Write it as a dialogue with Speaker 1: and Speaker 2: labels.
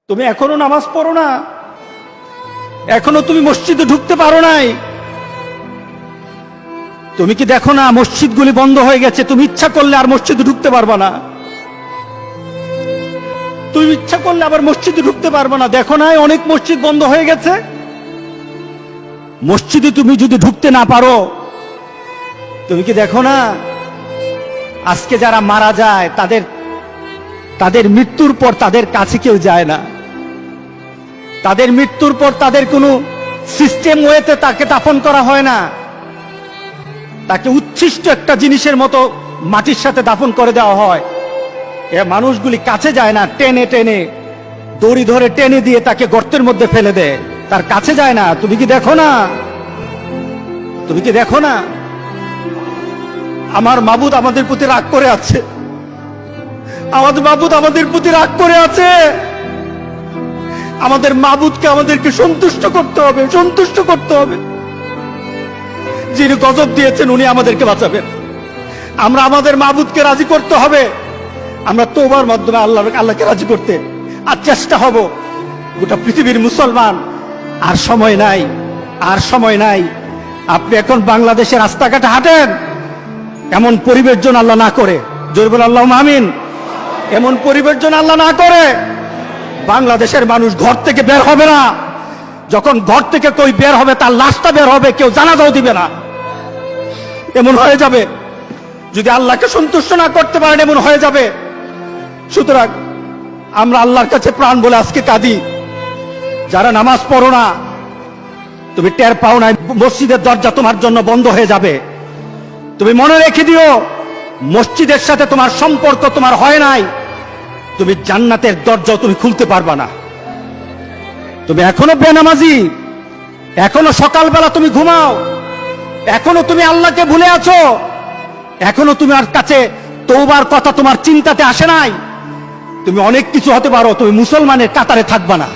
Speaker 1: তুমি এখনো নামাজ পড়ো না, এখনো তুমি মসজিদে ঢুকতে পারো নাই। তুমি কি দেখো না মসজিদগুলি বন্ধ হয়ে গেছে? তুমি ইচ্ছা করলে আর মসজিদে ঢুকতে পারবা না, তুমি ইচ্ছা করলে আবার মসজিদে ঢুকতে পারবা না। দেখো না অনেক মসজিদ বন্ধ হয়ে গেছে। মসজিদে তুমি যদি ঢুকতে না পারো, তুমি কি দেখো না আজকে যারা মারা যায় তাদের মৃত্যুর পর তাদের কাছে কেউ যায় না। তাদের মৃত্যুর পর তাদের কোনো সিস্টেম ওয়েতে তাকে দাফন করা হয় না, তাকে উচ্ছিষ্ট একটা জিনিসের মতো মাটির সাথে দাফন করে দেওয়া হয়। এ মানুষগুলি কাছে যায় না, টেনে টেনে দড়ি ধরে টেনে দিয়ে তাকে গর্তের মধ্যে ফেলে দেয়, তার কাছে যায় না। তুমি কি দেখো না? তুমি কি দেখো না আমার মাবুদ আমাদের প্রতি রাগ করে আছে? আমাদের মাবুদ আমাদের প্রতি রাগ করে আছে। আমাদের মাবুদকে আমাদেরকে সন্তুষ্ট করতে হবে, সন্তুষ্ট করতে হবে। যিনি গজব দিয়েছেন উনি আমাদেরকে বাঁচাবেন। আমরা আমাদের মাবুদকে রাজি করতে হবে। আমরা তওবার মাধ্যমে আল্লাহকে রাজি করতে আর চেষ্টা হব। গোটা পৃথিবীর মুসলমান আর সময় নাই, আর সময় নাই। আপনি এখন বাংলাদেশের রাস্তাঘাটে হাঁটেন, এমন পরিবেশ যেন আল্লাহ না করে, জোরে বলে আল্লাহুম্মা আমিন। এমন পরিবেশ যেন আল্লাহ না করে বাংলাদেশের মানুষ ঘর থেকে বের হবে না। যখন ঘর থেকে কই বের হবে তার লাশটা বের হবে, কেউ জানাজাও দিবে না। এমন হয়ে যাবে যদি আল্লাহকে সন্তুষ্ট না করতে পারেন, এমন হয়ে যাবে। সুতরাং আমরা আল্লাহর কাছে প্রাণ বলে আজকে কাঁদি। যারা নামাজ পড়ো না, তুমি টের পাও না মসজিদের দরজা তোমার জন্য বন্ধ হয়ে যাবে। তুমি মনে রেখে দিও, মসজিদের সাথে তোমার সম্পর্ক তোমার হয় নাই, তুমি জান্নাতের দরজাও তুমি খুলতে পারবা না। তুমি এখনো বেনামাজি, এখনো সকালবেলা তুমি ঘুমাও, এখনো তুমি আল্লাহকে ভুলে আছো, এখনো তোমার কাছে তওবার কথা তোমার চিন্তাতে আসে নাই। তুমি অনেক কিছু হতে পারো, তুমি মুসলমানের কাতারে থাকবা না।